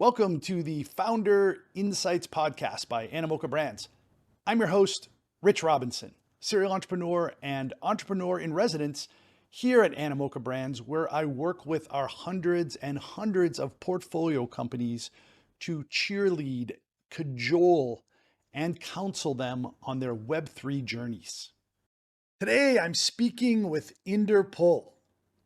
Welcome to the Founder Insights podcast by Animoca Brands. I'm your host, Rich Robinson, serial entrepreneur and entrepreneur in residence here at Animoca Brands, where I work with our hundreds and hundreds of portfolio companies to cheerlead, cajole, and counsel them on their Web3 journeys. Today, I'm speaking with Inder Phull,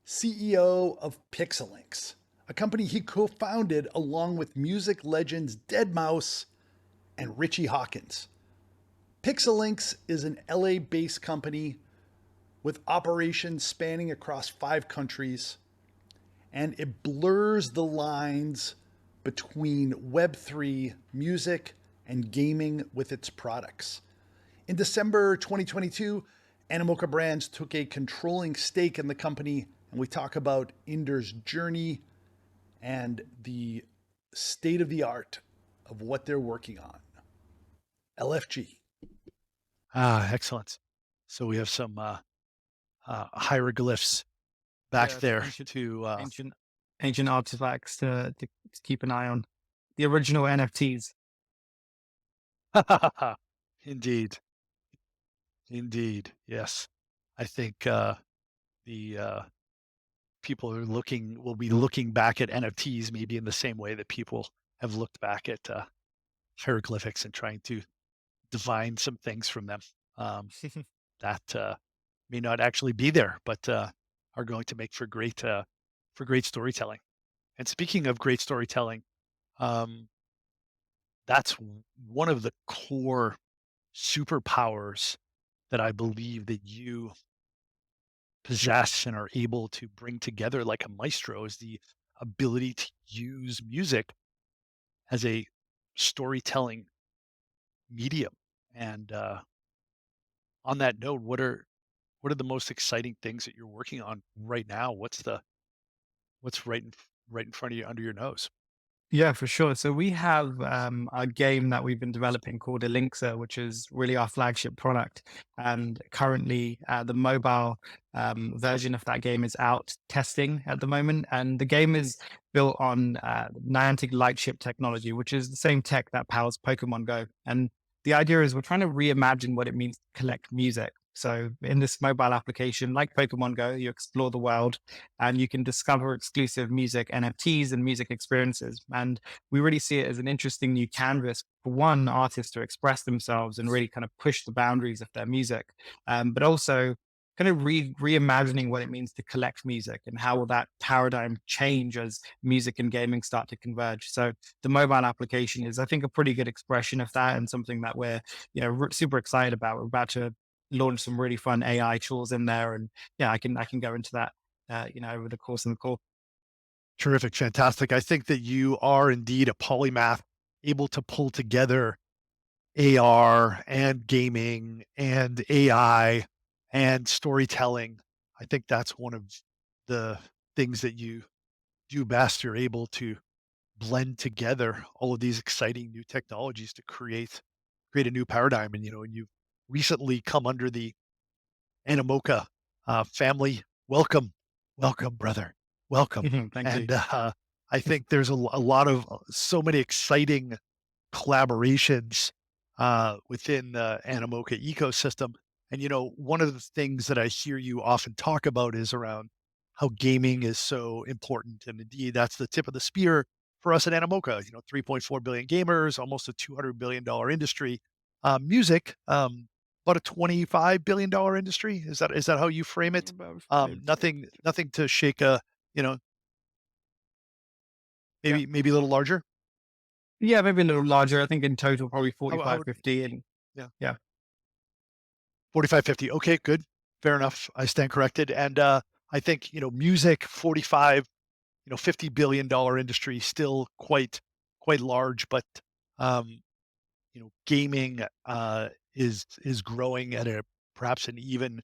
CEO of Pixelynx, a company he co-founded along with music legends deadmau5 and Richie Hawkins. Pixelynx is an LA-based company with operations spanning across 5 countries, and it blurs the lines between Web3 music and gaming with its products. In December 2022, Animoca Brands took a controlling stake in the company, and we talk about Inder's journey and the state of the art of what they're working on. LFG. Excellent. So we have some hieroglyphs back there ancient artifacts to keep an eye on. The original NFTs. Indeed. Yes. I think the people will be looking back at NFTs maybe in the same way that people have looked back at hieroglyphics and trying to divine some things from them that may not actually be there, but are going to make for great storytelling. And speaking of great storytelling, that's one of the core superpowers that I believe that you possess and are able to bring together like a maestro, is the ability to use music as a storytelling medium. And on that note, what are the most exciting things that you're working on right now? What's right in front of you, under your nose? Yeah, for sure. So we have a game that we've been developing called Elixir, which is really our flagship product. And currently, the mobile version of that game is out testing at the moment. And the game is built on Niantic Lightship technology, which is the same tech that powers Pokemon Go. And the idea is we're trying to reimagine what it means to collect music. So in this mobile application, like Pokemon Go, you explore the world and you can discover exclusive music NFTs and music experiences. And we really see it as an interesting new canvas for one artist to express themselves and really kind of push the boundaries of their music, but also kind of reimagining what it means to collect music and how will that paradigm change as music and gaming start to converge. So the mobile application is, I think, a pretty good expression of that and something that we're, super excited about. We're about to launch some really fun AI tools in there, and I can go into that over the course of the call. Terrific. Fantastic. I think that you are indeed a polymath, able to pull together AR and gaming and AI and storytelling. I think that's one of the things that you do best. You're able to blend together all of these exciting new technologies to create a new paradigm. And, and you've recently come under the Animoca family. Welcome, brother. Welcome. Thank And you. I think there's a lot of so many exciting collaborations within the Animoca ecosystem. And, one of the things that I hear you often talk about is around how gaming is so important. And indeed, that's the tip of the spear for us at Animoca. 3.4 billion gamers, almost a $200 billion industry. Music, about a $25 billion industry. Is that how you frame it? Nothing to shake maybe a little larger. Yeah, maybe a little larger. I think in total, probably 45, 50. And yeah. 45, 50. Okay, good. Fair enough. I stand corrected. And I think, music, 45, $50 billion industry, still quite large, but gaming is growing at perhaps an even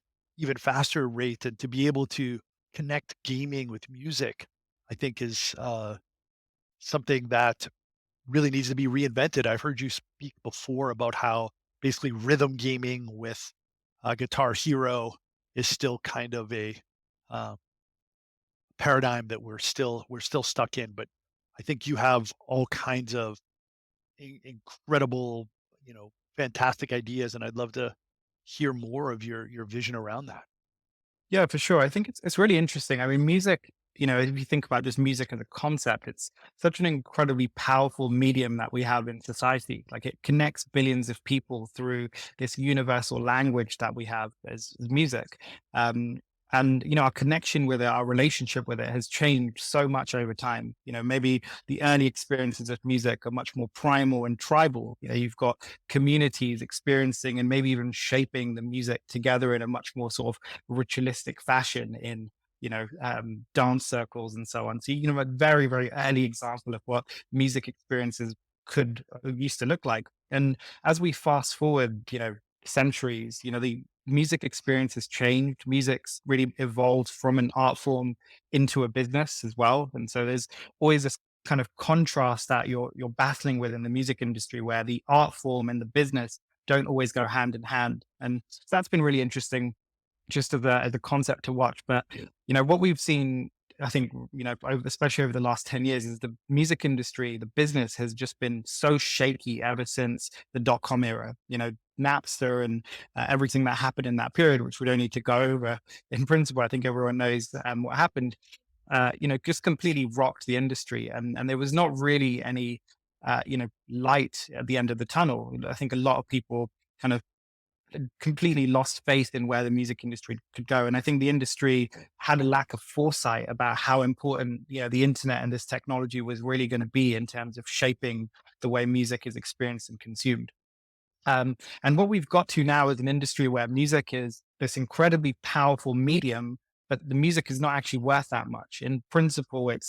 faster rate. And to be able to connect gaming with music, I think is something that really needs to be reinvented. I've heard you speak before about how basically rhythm gaming with Guitar Hero is still kind of a paradigm that we're still stuck in. But I think you have all kinds of incredible, fantastic ideas, and I'd love to hear more of your vision around that. Yeah, for sure. I think it's really interesting. I mean, music, if you think about just music as a concept, it's such an incredibly powerful medium that we have in society. Like it connects billions of people through this universal language that we have as music. Um, and our connection with it, our relationship with it has changed so much over time. Maybe the early experiences of music are much more primal and tribal. You've got communities experiencing and maybe even shaping the music together in a much more sort of ritualistic fashion in dance circles and so on. So a very very early example of what music experiences could used to look like. And as we fast forward centuries, the music experience has changed. Music's really evolved from an art form into a business as well. And so there's always this kind of contrast that you're battling with in the music industry, where the art form and the business don't always go hand in hand. And that's been really interesting just as a concept to watch. But what we've seen, I think, especially over the last 10 years, is the music industry, the business has just been so shaky ever since the dot-com era. Napster and everything that happened in that period, which we don't need to go over in principle. I think everyone knows what happened. Just completely rocked the industry, and there was not really any light at the end of the tunnel. I think a lot of people kind of completely lost faith in where the music industry could go. And I think the industry had a lack of foresight about how important, the internet and this technology was really going to be in terms of shaping the way music is experienced and consumed. And what we've got to now is an industry where music is this incredibly powerful medium, but the music is not actually worth that much. In principle, it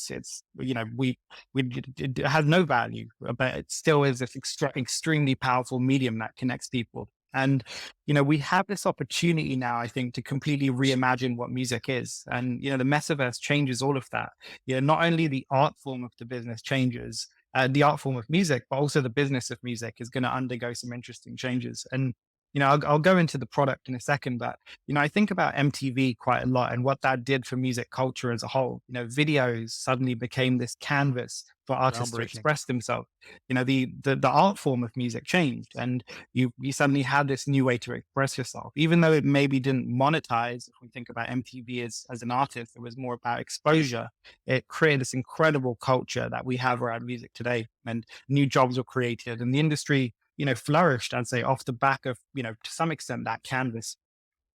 has no value, but it still is this extremely powerful medium that connects people. And we have this opportunity now, I think, to completely reimagine what music is. And the metaverse changes all of that. Not only the art form of the business changes, the art form of music, but also the business of music is going to undergo some interesting changes. And I'll go into the product in a second, but I think about MTV quite a lot and what that did for music culture as a whole. Videos suddenly became this canvas for artists to Groundbreaking. express themselves. The art form of music changed, and you suddenly had this new way to express yourself, even though it maybe didn't monetize. If we think about MTV as an artist, it was more about exposure. It created this incredible culture that we have around music today, and new jobs were created, and the industry flourished, I'd say, off the back of to some extent that canvas.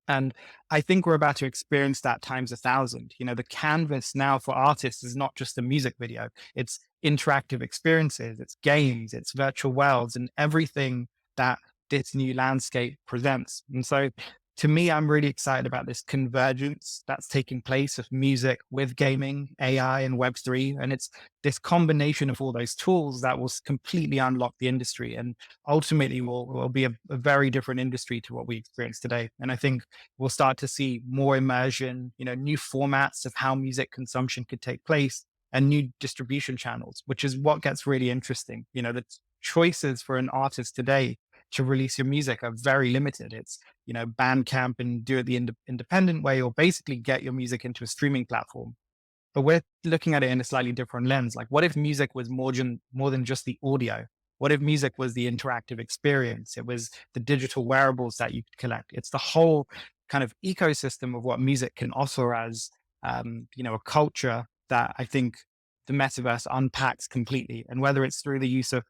And I think we're about to experience that times 1,000. The canvas now for artists is not just a music video, it's interactive experiences, it's games, it's virtual worlds, and everything that this new landscape presents. And so to me, I'm really excited about this convergence that's taking place of music with gaming, AI, and Web3. And it's this combination of all those tools that will completely unlock the industry and ultimately will be a very different industry to what we experience today. And I think we'll start to see more immersion, new formats of how music consumption could take place and new distribution channels, which is what gets really interesting. The choices for an artist today to release your music are very limited. It's, Bandcamp and do it the independent way, or basically get your music into a streaming platform. But we're looking at it in a slightly different lens. Like, what if music was more than just the audio? What if music was the interactive experience? It was the digital wearables that you could collect. It's the whole kind of ecosystem of what music can offer as, a culture that I think the metaverse unpacks completely. And whether it's through the use of,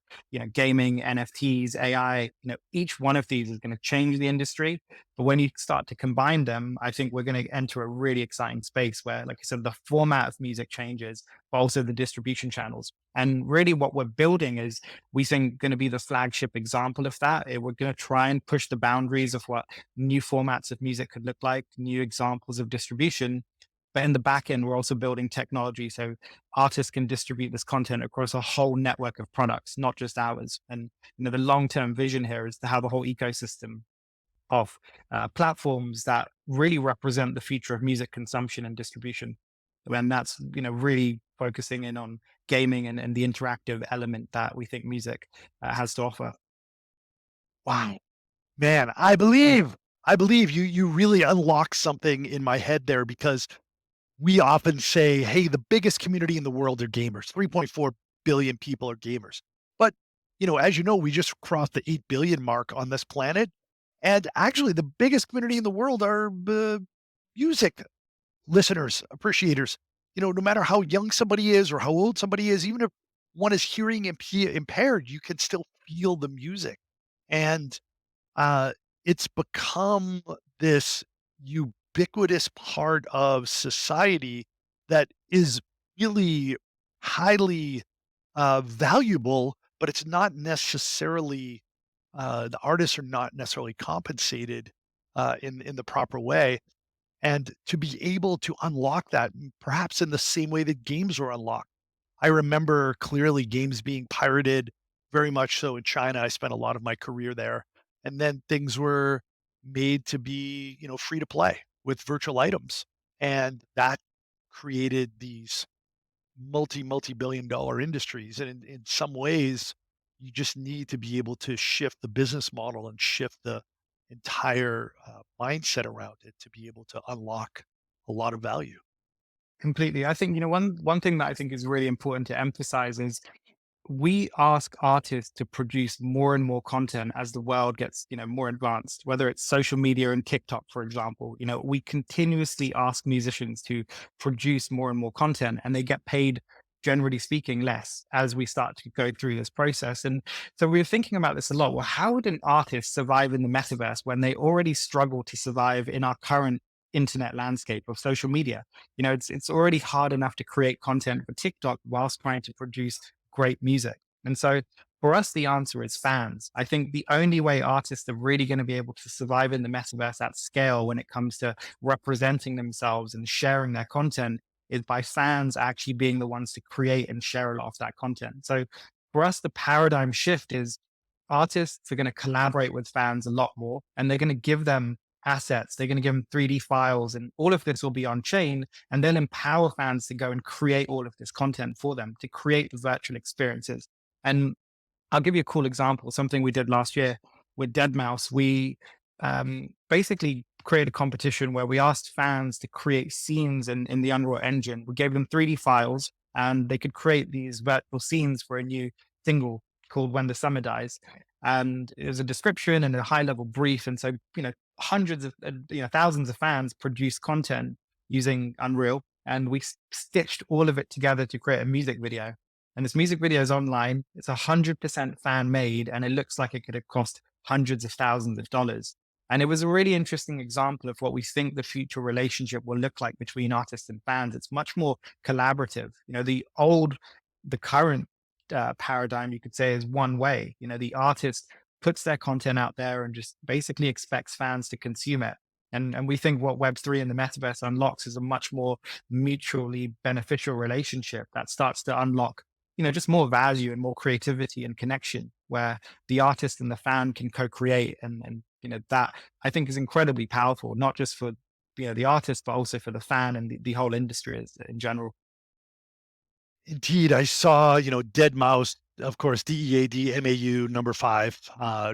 gaming, NFTs, AI, each one of these is going to change the industry. But when you start to combine them, I think we're going to enter a really exciting space where, like I said, the format of music changes, but also the distribution channels. And really what we're building is, we think, going to be the flagship example of that. We're going to try and push the boundaries of what new formats of music could look like, new examples of distribution. But in the back end, we're also building technology so artists can distribute this content across a whole network of products, not just ours. And the long-term vision here is to have a whole ecosystem of platforms that really represent the future of music consumption and distribution. And that's really focusing in on gaming and the interactive element that we think music has to offer. Wow. Man, I believe you really unlock something in my head there, because we often say, hey, the biggest community in the world are gamers, 3.4 billion people are gamers. But, as you know, we just crossed the 8 billion mark on this planet. And actually, the biggest community in the world are music listeners, appreciators. No matter how young somebody is or how old somebody is, even if one is hearing impaired, you can still feel the music. And it's become this ubiquitous part of society that is really highly valuable, but it's not necessarily the artists are not necessarily compensated in the proper way. And to be able to unlock that, perhaps in the same way that games were unlocked. I remember clearly games being pirated, very much so in China. I spent a lot of my career there. And then things were made to be, free to play with virtual items. And that created these multi-billion dollar industries. And in some ways, you just need to be able to shift the business model and shift the entire mindset around it to be able to unlock a lot of value. Completely. I think, one thing that I think is really important to emphasize is we ask artists to produce more and more content as the world gets, more advanced, whether it's social media and TikTok, for example. We continuously ask musicians to produce more and more content, and they get paid, generally speaking, less as we start to go through this process. And so we were thinking about this a lot. Well, how would an artist survive in the metaverse when they already struggle to survive in our current internet landscape of social media? It's already hard enough to create content for TikTok whilst trying to produce great music. And so for us, the answer is fans. I think the only way artists are really going to be able to survive in the metaverse at scale when it comes to representing themselves and sharing their content is by fans actually being the ones to create and share a lot of that content. So for us, the paradigm shift is artists are going to collaborate with fans a lot more, and they're going to give them assets. They're going to give them 3D files, and all of this will be on chain, and they'll empower fans to go and create all of this content for them, to create the virtual experiences. And I'll give you a cool example, something we did last year with Deadmau5. We basically created a competition where we asked fans to create scenes in the Unreal Engine. We gave them 3D files, and they could create these virtual scenes for a new single called When the Summer Dies. And it was a description and a high level brief. And so, hundreds of, thousands of fans produced content using Unreal, and we stitched all of it together to create a music video. And this music video is online. It's 100% fan made, and it looks like it could have cost hundreds of thousands of dollars. And it was a really interesting example of what we think the future relationship will look like between artists and fans. It's much more collaborative. The current paradigm, you could say, is one way. The artist puts their content out there and just basically expects fans to consume it. And we think what Web3 and the metaverse unlocks is a much more mutually beneficial relationship that starts to unlock, just more value and more creativity and connection, where the artist and the fan can co-create. And that I think is incredibly powerful, not just for, the artist, but also for the fan and the whole industry in general. Indeed, I saw, Deadmau5, of course, DEADMAU number 5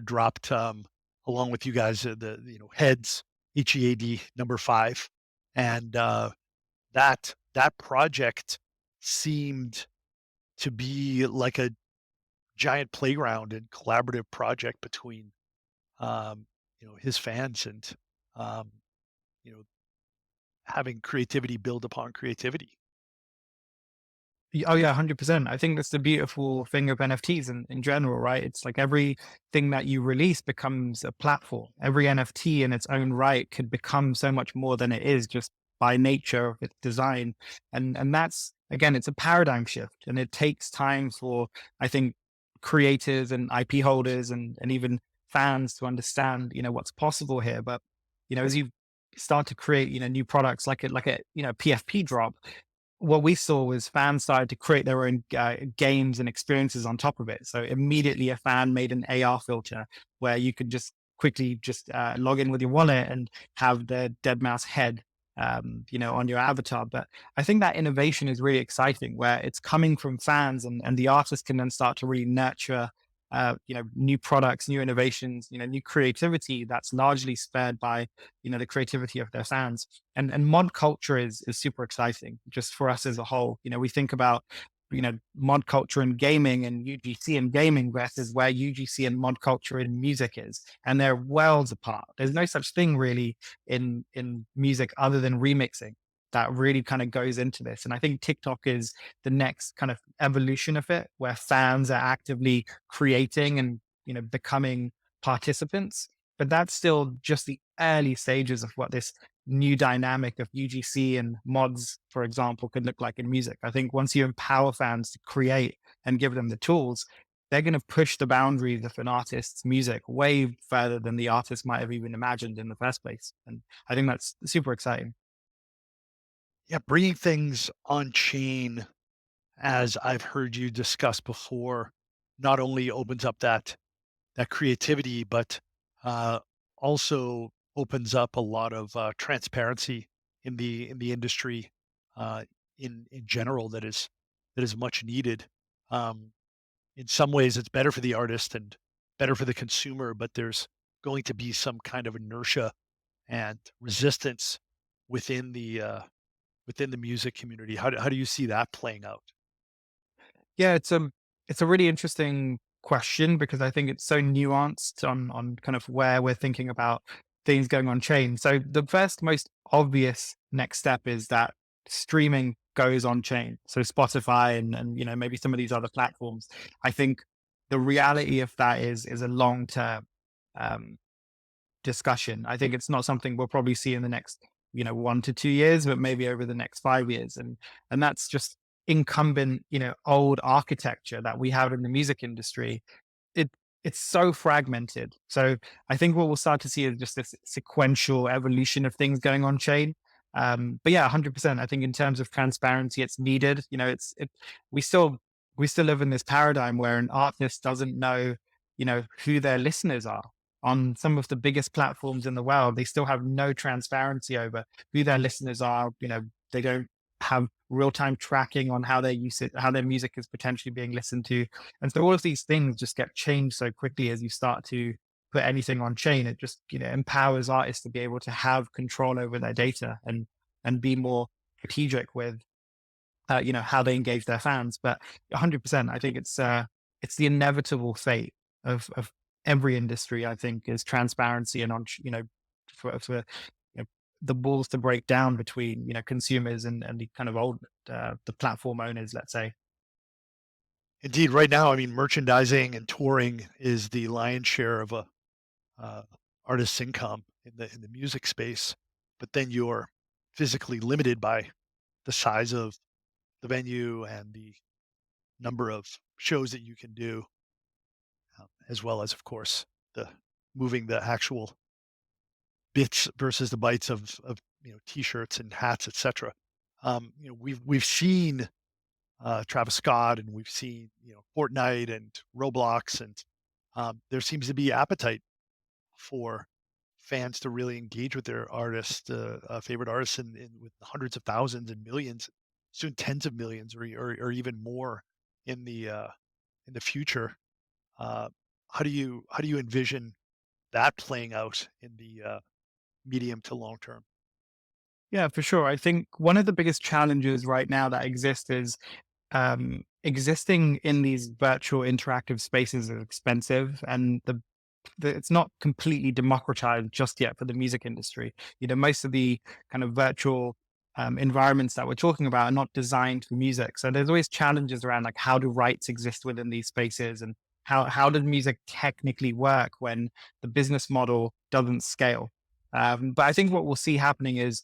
dropped along with you guys, heads, HEAD number 5. And that project seemed to be like a giant playground and collaborative project between, his fans and, um, you know, having creativity build upon creativity. Oh yeah, 100%. I think that's the beautiful thing of NFTs in general, right? It's like everything that you release becomes a platform. Every NFT in its own right could become so much more than it is just by nature of its design. And that's, again, it's a paradigm shift, and it takes time for, I think, creators and IP holders and even fans to understand, what's possible here. But, as you start to create, new products like a PFP drop, what we saw was fans started to create their own games and experiences on top of it. So immediately a fan made an AR filter where you could just quickly log in with your wallet and have the Deadmau5 head, on your avatar. But I think that innovation is really exciting, where it's coming from fans, and the artist can then start to really nurture new products, new innovations, new creativity that's largely spared by, the creativity of their fans. And mod culture is super exciting just for us as a whole. We think about, mod culture in gaming and UGC in gaming versus where UGC and mod culture in music is, and they're worlds apart. There's no such thing really in music other than remixing that really kind of goes into this. And I think TikTok is the next kind of evolution of it, where fans are actively creating and becoming participants. But that's still just the early stages of what this new dynamic of UGC and mods, for example, could look like in music. I think once you empower fans to create and give them the tools, they're going to push the boundaries of an artist's music way further than the artist might have even imagined in the first place. And I think that's super exciting. Yeah, bringing things on chain, as I've heard you discuss before, not only opens up that creativity, but uh, also opens up a lot of transparency in the industry in general that is much needed. Um, in some ways, it's better for the artist and better for the consumer, but there's going to be some kind of inertia and resistance within within the music community. How do you see that playing out? Yeah, it's a really interesting question because I think it's so nuanced on kind of where we're thinking about things going on chain. So the first most obvious next step is that streaming goes on chain. So Spotify and maybe some of these other platforms. I think the reality of that is a long term um, discussion. I think it's not something we'll probably see in the next 1 to 2 years, but maybe over the next 5 years, and that's just incumbent old architecture that we have in the music industry. It's so fragmented. So I think what we'll start to see is just this sequential evolution of things going on chain. But yeah, 100%. I think in terms of transparency, it's needed. We still we still live in this paradigm where an artist doesn't know who their listeners are on some of the biggest platforms in the world. They still have no transparency over who their listeners are. They don't have real-time tracking on how their usage, how their music is potentially being listened to. And so all of these things just get changed so quickly as you start to put anything on chain. It just, empowers artists to be able to have control over their data and be more strategic with how they engage their fans. But 100%, I think it's the inevitable fate of every industry. I think is transparency and for the walls to break down between consumers and the kind of old the platform owners, let's say. Indeed, right now, I mean, merchandising and touring is the lion's share of a uh, artist's income in the music space, but then you're physically limited by the size of the venue and the number of shows that you can do, as well as, of course, the moving the actual bits versus the bytes of t-shirts and hats, etc. We've seen Travis Scott, and we've seen Fortnite and Roblox, and there seems to be appetite for fans to really engage with their artist, favorite artists, with hundreds of thousands and millions, soon tens of millions, or even more in the future. Uh, how do you envision that playing out in the medium to long term? Yeah, for sure. I think one of the biggest challenges right now that exists is existing in these virtual interactive spaces is expensive, and it's not completely democratized just yet for the music industry. Most of the kind of virtual environments that we're talking about are not designed for music. So there's always challenges around like how do rights exist within these spaces, and how does music technically work when the business model doesn't scale. But I think what we'll see happening is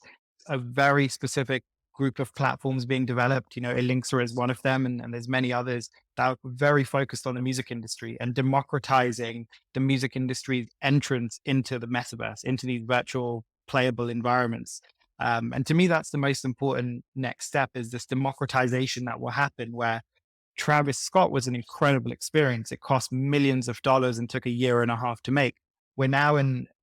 a very specific group of platforms being developed. Elixir is one of them, and there's many others that are very focused on the music industry and democratizing the music industry's entrance into the metaverse, into these virtual playable environments. And to me, that's the most important next step, is this democratization that will happen where Travis Scott was an incredible experience. It cost millions of dollars and took a year and a half to make. We're now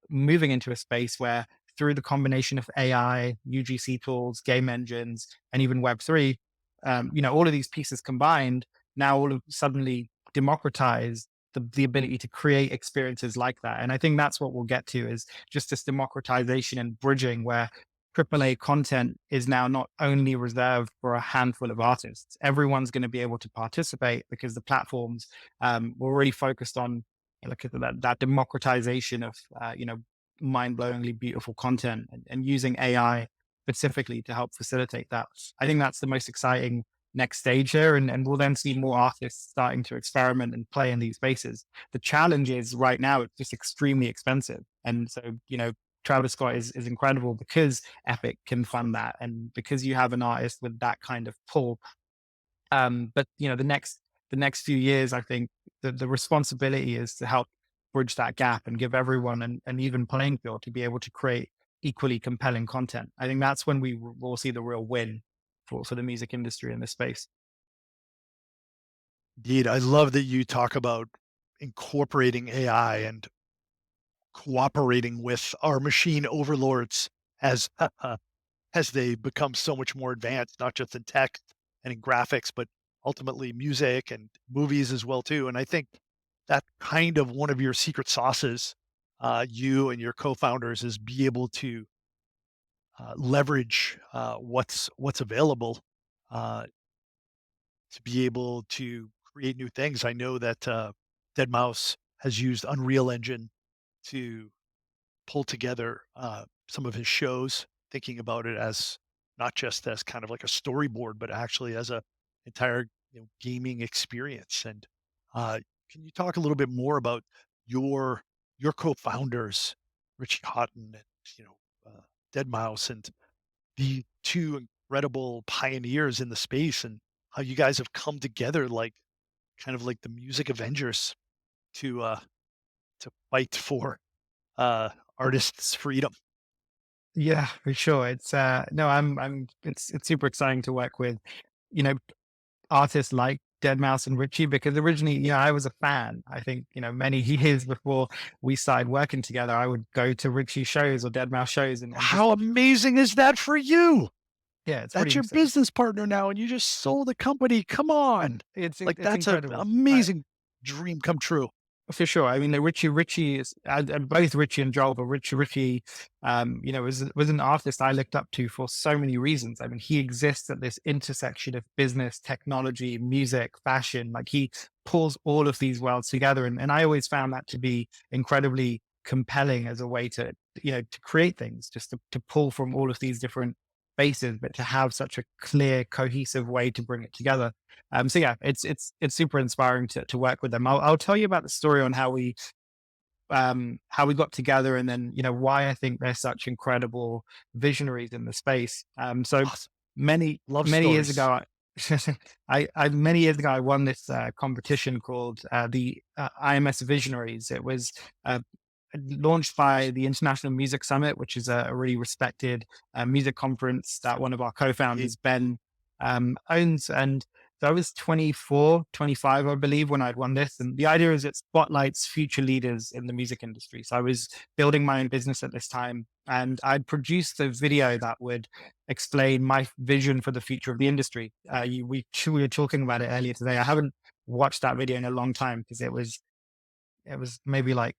moving into a space where through the combination of AI, UGC tools, game engines, and even Web3, all of these pieces combined now all of suddenly democratize the ability to create experiences like that. And I think that's what we'll get to, is just this democratization and bridging where AAA content is now not only reserved for a handful of artists. Everyone's going to be able to participate because the platforms were really focused on like that democratization of mind-blowingly beautiful content, and using AI specifically to help facilitate that. I think that's the most exciting next stage here, and we'll then see more artists starting to experiment and play in these spaces. The challenge is right now it's just extremely expensive, and so Travis Scott is incredible because Epic can fund that, and because you have an artist with that kind of pull. But the next few years, I think the responsibility is to help bridge that gap and give everyone an even playing field to be able to create equally compelling content. I think that's when we will see the real win for the music industry in this space. Indeed, I love that you talk about incorporating AI and cooperating with our machine overlords as as they become so much more advanced, not just in tech and in graphics, but ultimately music and movies as well too. And I think that kind of one of your secret sauces, you and your co-founders, is be able to leverage what's available uh, to be able to create new things. I know that Dead Mouse has used Unreal Engine to pull together some of his shows, thinking about it as not just as kind of like a storyboard, but actually as a entire gaming experience. And can you talk a little bit more about your your co-founders, Richie Houghton and Dead Mouse, and the two incredible pioneers in the space, and how you guys have come together like kind of like the music Avengers to to fight for uh artists' freedom. Yeah, for sure. It's no, I'm it's super exciting to work with, you know, artists like Dead Mouse and Richie, because originally, I was a fan. I think, many years before we started working together, I would go to Richie shows or Dead Mouse shows, and just, How amazing is that for you? yeah, it's pretty That's your insane. business partner now, and you just sold the company. Come on. Like, It's that's a incredible. amazing dream come true. For sure. I mean, the Richie is, and both Richie and Joel, but Richie, was an artist I looked up to for so many reasons. I mean, he exists at this intersection of business, technology, music, fashion. Like, he pulls all of these worlds together, and I always found that to be incredibly compelling as a way to, to create things, just to pull from all of these different bases, but to have such a clear, cohesive way to bring it together. So yeah, it's super inspiring to work with them. I'll tell you about the story on how we got together, and then why I think they're such incredible visionaries in the space. So Awesome. many Love many years stories. ago, I many years ago I won this competition called the IMS Visionaries. It was launched by the International Music Summit, which is a really respected music conference that one of our Indeed. co-founders, Ben, owns. And so I was 24, 25, I believe, when I'd won this. And the idea is it spotlights future leaders in the music industry. So I was building my own business at this time, and I'd produced a video that would explain my vision for the future of the industry. We were talking about it earlier today. I haven't watched that video in a long time because it was maybe like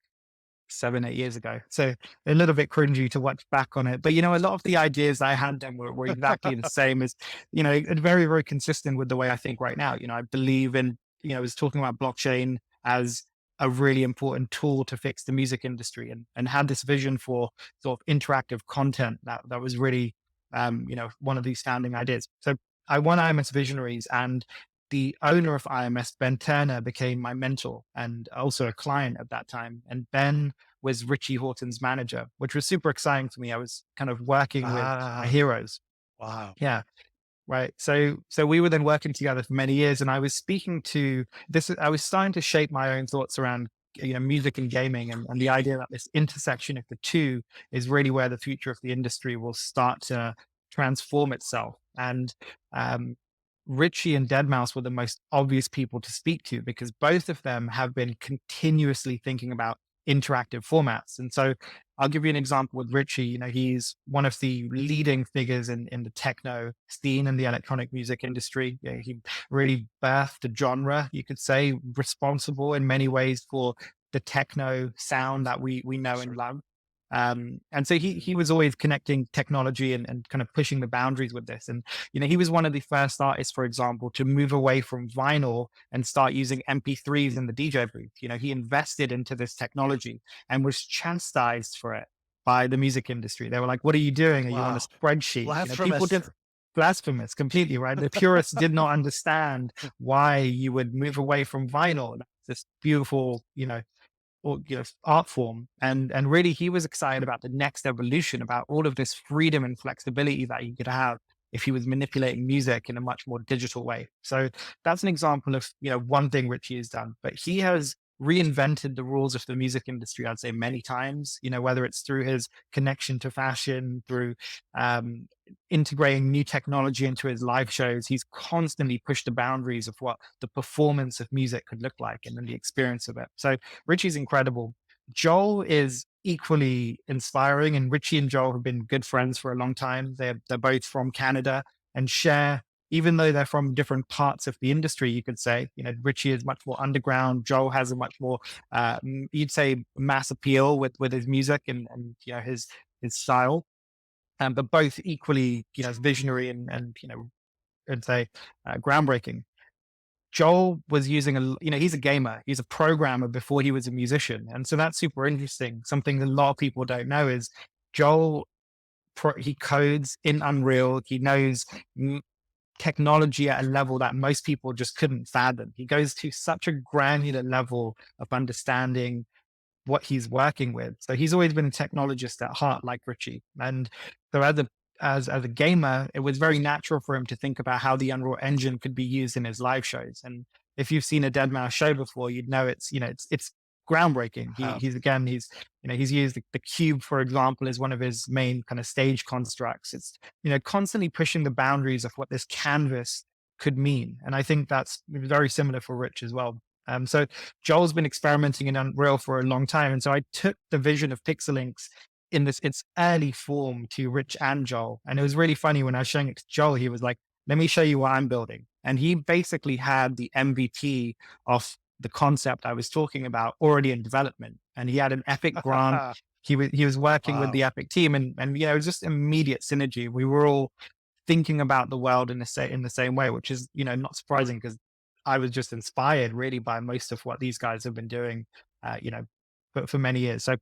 7, 8 years ago. So a little bit cringy to watch back on it. But a lot of the ideas I had then were exactly the same as, very, very consistent with the way I think right now. I believe in, I was talking about blockchain as a really important tool to fix the music industry, and had this vision for sort of interactive content that was really one of these founding ideas. So I won IMS Visionaries, and the owner of IMS, Ben Turner, became my mentor and also a client at that time. And Ben was Richie Houghton's manager, which was super exciting for me. I was kind of working with my Ah, heroes. wow. Yeah. Right. So we were then working together for many years, and I was speaking to this. I was starting to shape my own thoughts around music and gaming, and the idea that this intersection of the two is really where the future of the industry will start to transform itself. And um, Richie and Deadmau5 were the most obvious people to speak to, because both of them have been continuously thinking about interactive formats. And so I'll give you an example with Richie. He's one of the leading figures in the techno scene and the electronic music industry. He really birthed a genre, you could say, responsible in many ways for the techno sound that we know and Certainly. love. And so he was always connecting technology and kind of pushing the boundaries with this. And, he was one of the first artists, for example, to move away from vinyl and start using MP3s in the DJ booth. He invested into this technology and was chastised for it by the music industry. They were like, "What are you doing? Are you on a Wow. spreadsheet?" People Blasphemous. did blasphemous completely, right? The purists did not understand why you would move away from vinyl. This beautiful, or art form, and really he was excited about the next evolution, about all of this freedom and flexibility that he could have if he was manipulating music in a much more digital way. So that's an example of one thing Richie has done, but he has reinvented the rules of the music industry, I'd say, many times, whether it's through his connection to fashion, through um, integrating new technology into his live shows. He's constantly pushed the boundaries of what the performance of music could look like and then the experience of it. So Richie's incredible. Joel is equally inspiring, and Richie and Joel have been good friends for a long time. They're both from Canada and share, even though they're from different parts of the industry, you could say, Richie is much more underground. Joel has a much more, you'd say, mass appeal with his music and his style. But both equally, visionary and I'd say groundbreaking. Joel was using he's a gamer, he's a programmer before he was a musician. And so that's super interesting. Something that a lot of people don't know is Joel, he codes in Unreal. He knows technology at a level that most people just couldn't fathom. He goes to such a granular level of understanding what he's working with. So he's always been a technologist at heart, like Richie. And so as a gamer, it was very natural for him to think about how the Unreal Engine could be used in his live shows. And if you've seen a Dead Mouse show before, you'd know it's groundbreaking. He's used the cube, for example, as one of his main kind of stage constructs. It's constantly pushing the boundaries of what this canvas could mean. And I think that's very similar for Rich as well. So Joel's been experimenting in Unreal for a long time. And so I took the vision of Pixelynx in its early form to Rich and Joel. And it was really funny when I was showing it to Joel, he was like, "Let me show you what I'm building." And he basically had the MVP of the concept I was talking about already in development. And he had an Epic grant. He was working with Wow. the Epic team and it was just immediate synergy. We were all thinking about the world in the same way, which is, not surprising because I was just inspired really by most of what these guys have been doing, for many years. So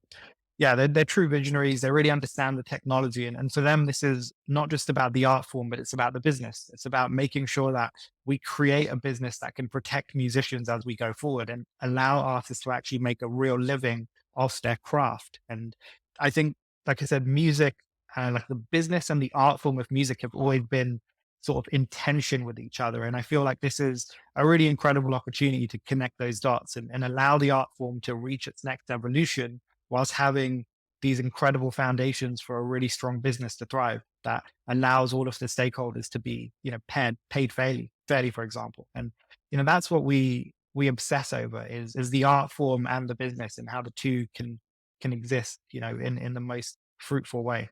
yeah, they're true visionaries. They really understand the technology. And for them, this is not just about the art form, but it's about the business. It's about making sure that we create a business that can protect musicians as we go forward and allow artists to actually make a real living off their craft. And I think, like I said, music, like the business and the art form of music have always been sort of in tension with each other. And I feel like this is a really incredible opportunity to connect those dots and allow the art form to reach its next evolution whilst having these incredible foundations for a really strong business to thrive that allows all of the stakeholders to be, paid fairly, for example. And, that's what we obsess over is the art form and the business and how the two can exist, in the most fruitful way.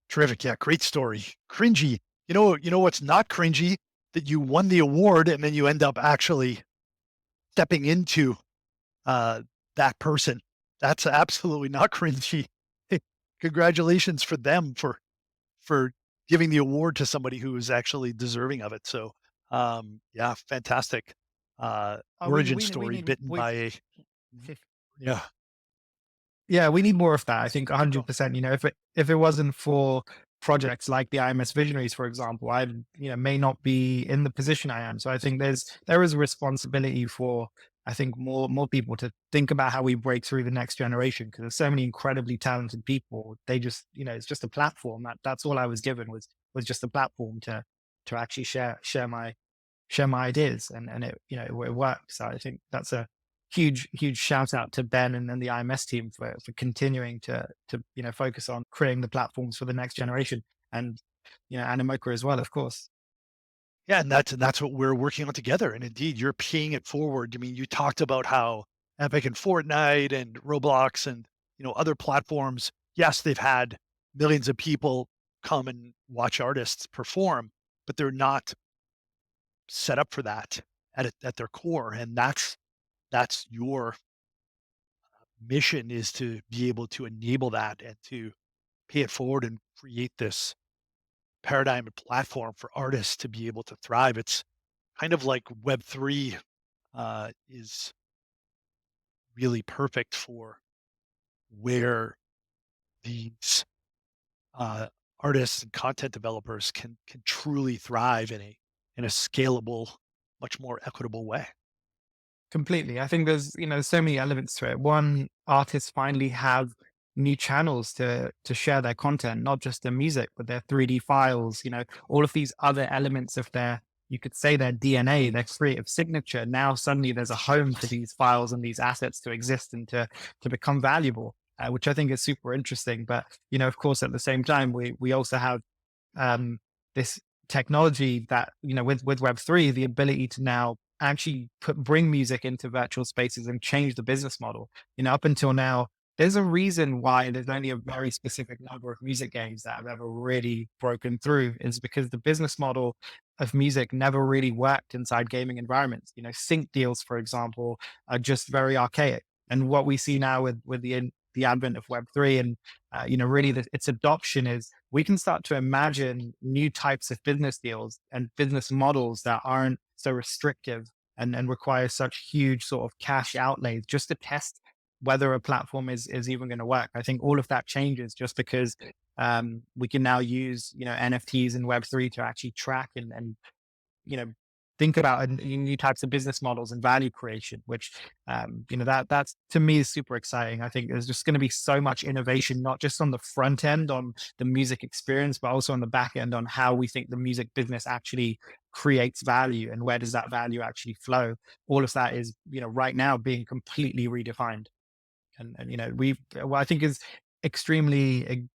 Terrific. Yeah, great story. Cringy. You know what's not cringy? That you won the award and then you end up actually stepping into uh, that person. That's absolutely not cringy. Congratulations for them for giving the award to somebody who is actually deserving of it. So, yeah, fantastic Oh, origin story bitten by a yeah. yeah, we need more of that. I think 100%. If it wasn't for projects like the IMS Visionaries, for example, I may not be in the position I am. So I think there is a responsibility for I think more people to think about how we break through the next generation because there's so many incredibly talented people. They just it's just a platform. That's all I was given was just a platform to actually share my ideas and it worked. So I think that's a huge shout out to Ben and then the IMS team for continuing to focus on creating the platforms for the next generation and Animoca as well, of course. Yeah, and that's what we're working on together. And indeed, you're paying it forward. I mean, you talked about how Epic and Fortnite and Roblox and other platforms, yes, they've had millions of people come and watch artists perform, but they're not set up for that at their core. And that's your mission is to be able to enable that and to pay it forward and create this paradigm and platform for artists to be able to thrive. It's kind of like Web3 is really perfect for where these uh, artists and content developers can truly thrive in a scalable, much more equitable way. Completely. I think there's, so many elements to it. One, artists finally have new channels to share their content, not just their music, but their 3D files, all of these other elements of their, you could say their DNA, their creative signature. Now suddenly there's a home for these files and these assets to exist and to become valuable, which I think is super interesting. But, of course, at the same time, we also have um, this technology that with Web3, the ability to now actually bring music into virtual spaces and change the business model. Up until now, there's a reason why there's only a very specific number of music games that have ever really broken through. Is because the business model of music never really worked inside gaming environments. Sync deals, for example, are just very archaic. And what we see now with the advent of Web3 and really its adoption is we can start to imagine new types of business deals and business models that aren't so restrictive and require such huge sort of cash outlays just to test whether a platform is even going to work. I think all of that changes just because we can now use NFTs and Web3 to actually track and you know think about new types of business models and value creation, which that's to me is super exciting. I think there's just going to be so much innovation, not just on the front end on the music experience, but also on the back end on how we think the music business actually creates value and where does that value actually flow. All of that is right now being completely redefined, and what I think is extremely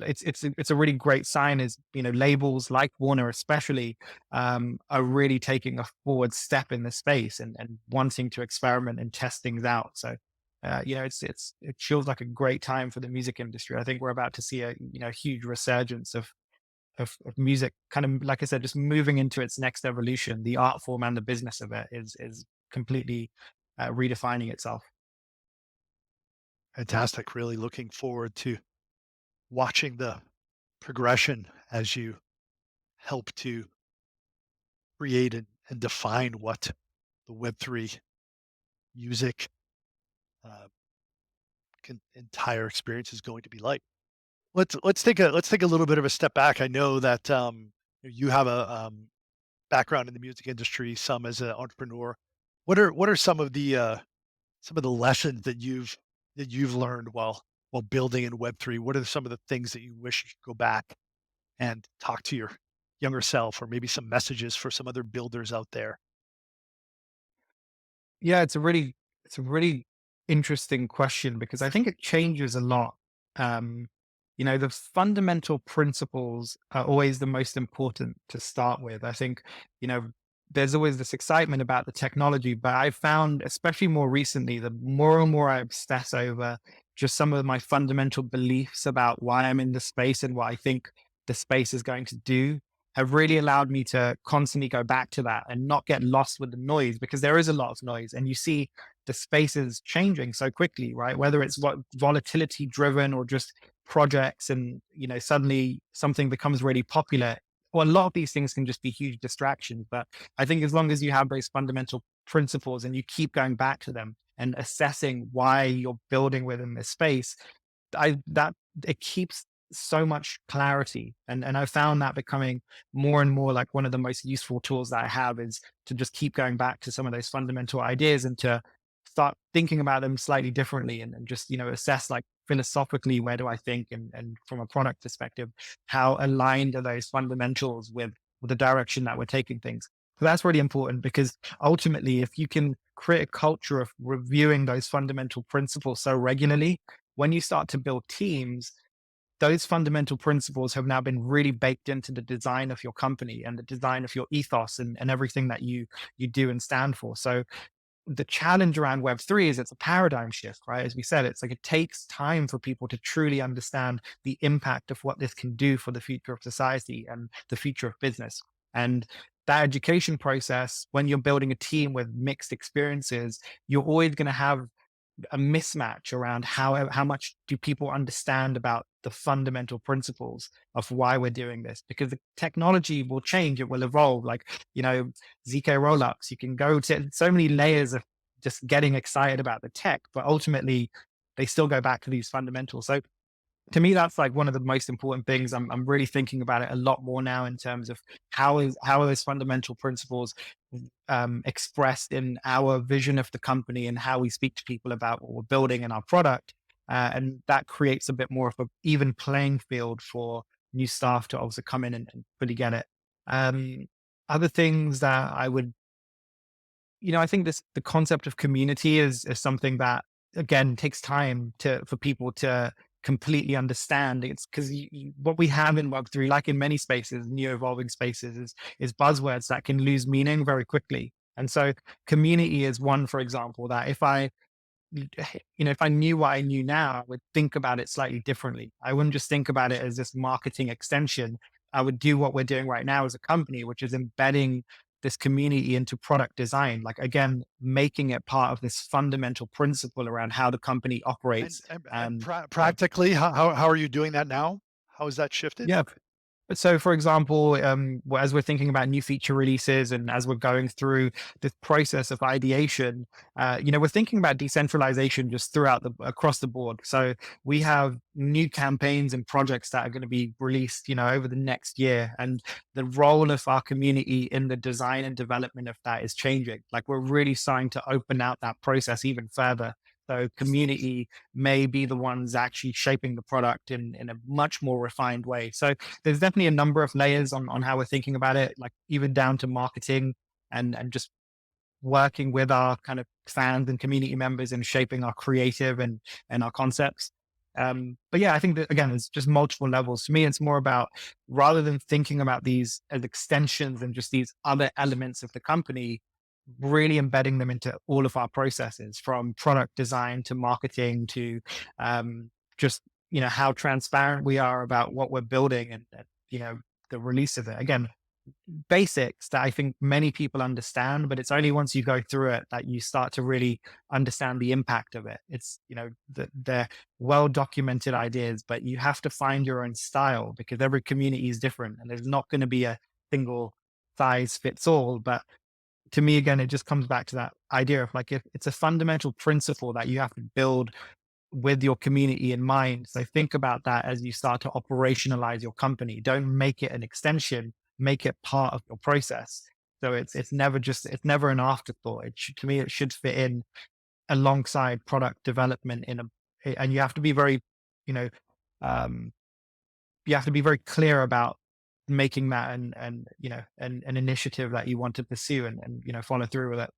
it's a really great sign is labels like Warner especially are really taking a forward step in the space and wanting to experiment and test things out. So it feels like a great time for the music industry. I think we're about to see a huge resurgence of music, kind of like I said, just moving into its next evolution. The art form and the business of it is completely redefining itself. Fantastic. Really looking forward to watching the progression as you help to create and define what the Web3 music uh, entire experience is going to be like. Let's take a little bit of a step back. I know that you have a background in the music industry, some as an entrepreneur. What are some of the lessons that you've learned while building in Web3? What are some of the things that you wish you could go back and talk to your younger self, or maybe some messages for some other builders out there? Yeah, it's a really interesting question because I think it changes a lot. Um, the fundamental principles are always the most important to start with. I think, you know, there's always this excitement about the technology, but I found, especially more recently, the more and more I obsess over just some of my fundamental beliefs about why I'm in the space and what I think the space is going to do have really allowed me to constantly go back to that and not get lost with the noise, because there is a lot of noise and you see the spaces changing so quickly, right? Whether it's what volatility driven or just projects and suddenly something becomes really popular. Well, a lot of these things can just be huge distractions, but I think as long as you have those fundamental principles and you keep going back to them and assessing why you're building within this space, I that it keeps so much clarity. And I found that becoming more and more like one of the most useful tools that I have is to just keep going back to some of those fundamental ideas and to start thinking about them slightly differently and just, assess like philosophically, where do I think and from a product perspective, how aligned are those fundamentals with the direction that we're taking things. So that's really important because ultimately, if you can create a culture of reviewing those fundamental principles so regularly, when you start to build teams, those fundamental principles have now been really baked into the design of your company and the design of your ethos and everything that you do and stand for. So the challenge around Web3 is it's a paradigm shift, right? As we said, it's like it takes time for people to truly understand the impact of what this can do for the future of society and the future of business. And that education process, when you're building a team with mixed experiences, you're always going to have a mismatch around how much do people understand about the fundamental principles of why we're doing this, because the technology will change, it will evolve. Like, ZK rollups, you can go to so many layers of just getting excited about the tech, but ultimately they still go back to these fundamentals. So to me, that's like one of the most important things. I'm really thinking about it a lot more now in terms of how are those fundamental principles expressed in our vision of the company and how we speak to people about what we're building in our product. And that creates a bit more of an even playing field for new staff to also come in and fully get it. Um, Other things that I would, I think the concept of community is something that again takes time for people to completely understand. It's because what we have in Web3, like in many spaces, new evolving spaces, is buzzwords that can lose meaning very quickly. And so community is one, for example, that if I knew what I knew now, I would think about it slightly differently. I wouldn't just think about it as this marketing extension. I would do what we're doing right now as a company, which is embedding this community into product design. Like, again, making it part of this fundamental principle around how the company And operates. and Yeah, practically, how are you doing that now? How has that shifted? yeah. So, for example, as we're thinking about new feature releases and as we're going through this process of ideation, we're thinking about decentralization just across the board. So we have new campaigns and projects that are going to be released, over the next year, and the role of our community in the design and development of that is changing. Like, we're really starting to open out that process even further. So community may be the ones actually shaping the product in a much more refined way. So there's definitely a number of layers on how we're thinking about it, like even down to marketing and just working with our kind of fans and community members and shaping our creative and our concepts. But yeah, I think that again, it's just multiple levels. To me, it's more about, rather than thinking about these as extensions and just these other elements of the company, really embedding them into all of our processes, from product design to marketing to just how transparent we are about what we're building and the release of it. Again, basics that I think many people understand, but it's only once you go through it that you start to really understand the impact of it. It's, they're well documented ideas, but you have to find your own style because every community is different and there's not going to be a single size fits all. But to me, again, it just comes back to that idea of like, if it's a fundamental principle that you have to build with your community in mind. So think about that as you start to operationalize your company. Don't make it an extension, make it part of your process. So it's never an afterthought. To me, it should fit in alongside product development and you have to be very, you know, um, you have to be very clear about making that an initiative that you want to pursue and follow through with it.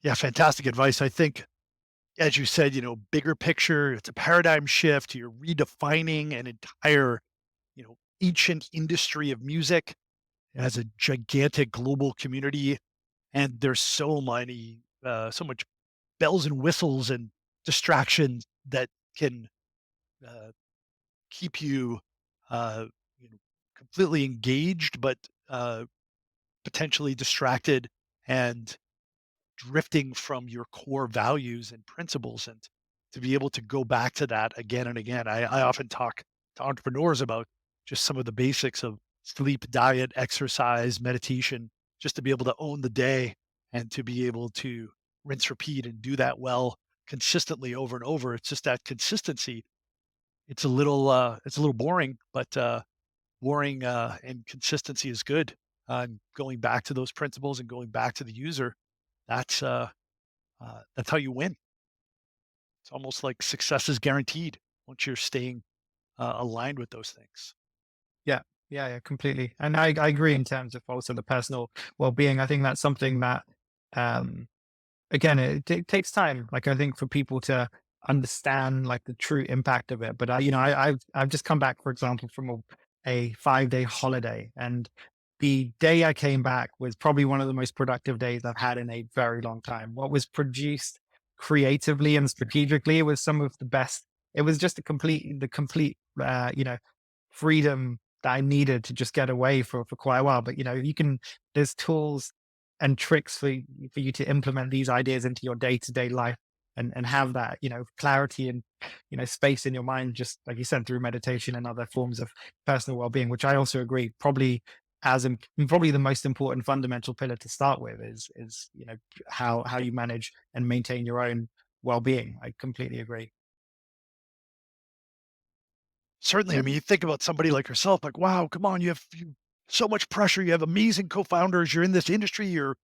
Yeah, fantastic advice. I think, as you said, bigger picture, it's a paradigm shift. You're redefining an entire, ancient industry of music. It has a gigantic global community, and there's so much bells and whistles and distractions that can uh, keep you, uh, you know, completely engaged, but uh, potentially distracted and drifting from your core values and principles. And to be able to go back to that again and again, I often talk to entrepreneurs about just some of the basics of sleep, diet, exercise, meditation, just to be able to own the day and to be able to rinse, repeat, and do that well consistently over and over. It's just that consistency. It's a little boring, but boring and consistency is good. Going back to those principles and going back to the user, that's that's how you win. It's almost like success is guaranteed once you're staying aligned with those things. Yeah, yeah, completely. And I agree in terms of also the personal well-being. I think that's something that, um, again, it takes time. Like, I think for people to understand like the true impact of it. But I've just come back, for example, from a 5-day holiday, and the day I came back was probably one of the most productive days I've had in a very long time. What was produced creatively and strategically was some of the best. It was just the complete, freedom that I needed to just get away for quite a while. But there's tools and tricks for you to implement these ideas into your day to day life. and have that, clarity and, space in your mind, just like you said, through meditation and other forms of personal well-being, which I also agree probably probably the most important fundamental pillar to start with is how you manage and maintain your own well-being. I completely agree. Certainly. I mean, you think about somebody like yourself, like, wow, come on, you have so much pressure. You have amazing co-founders. You're in this industry. You're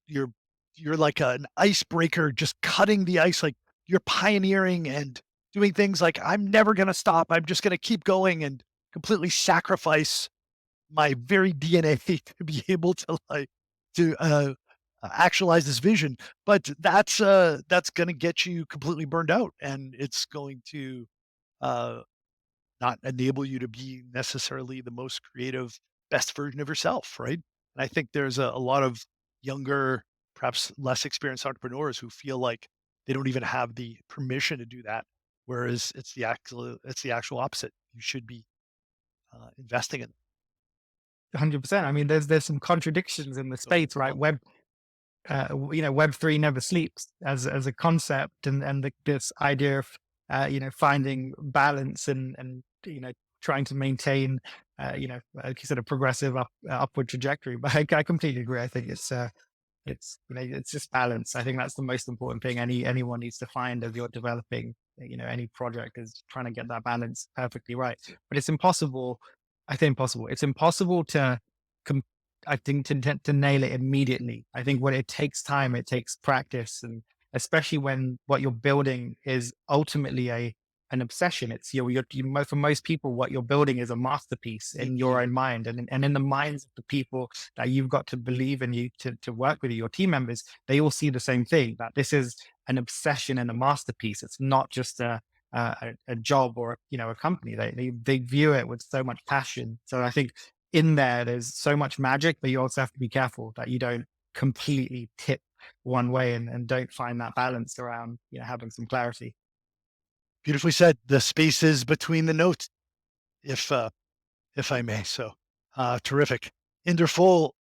you're like an icebreaker, just cutting the ice. Like you're pioneering and doing things like I'm never going to stop. I'm just going to keep going and completely sacrifice my very DNA to be able to actualize this vision. But that's going to get you completely burned out, and it's going to uh, not enable you to be necessarily the most creative, best version of yourself, right? And I think there's a lot of younger, perhaps less experienced entrepreneurs who feel like they don't even have the permission to do that. Whereas it's the actual opposite. You should be investing in. 100%. I mean, there's some contradictions in the space, right? Web3 never sleeps as a concept, and this idea of finding balance and trying to maintain like you said, a progressive upward trajectory. But I completely agree. I think it's just balance. I think that's the most important thing anyone needs to find as you're developing any project, is trying to get that balance perfectly right. But it's impossible. I think impossible. It's impossible to I think to nail it immediately. I think it takes time, it takes practice, and especially when what you're building is ultimately an obsession. It's for most people, what you're building is a masterpiece in your own mind, and in the minds of the people that you've got to believe in you to work with you, your team members. They all see the same thing, that this is an obsession and a masterpiece. It's not just a job or a company. They view it with so much passion. So I think there's so much magic, but you also have to be careful that you don't completely tip one way and don't find that balance around having some clarity. Beautifully said. The spaces between the notes, if I may. So terrific. Inder Phull,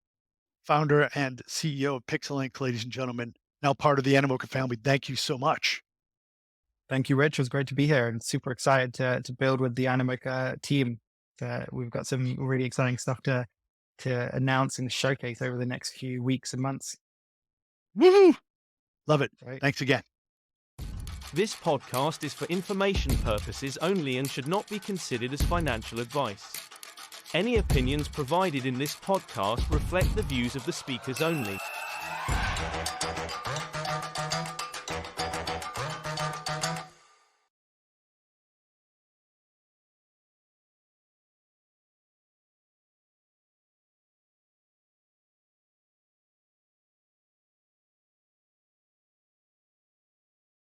founder and CEO of Pixelynx, ladies and gentlemen, now part of the Animoca family. Thank you so much. Thank you, Rich. It was great to be here, and super excited to build with the Animoca team. We've got some really exciting stuff to announce and showcase over the next few weeks and months. Woohoo! Love it. Right. Thanks again. This podcast is for information purposes only and should not be considered as financial advice. Any opinions provided in this podcast reflect the views of the speakers only.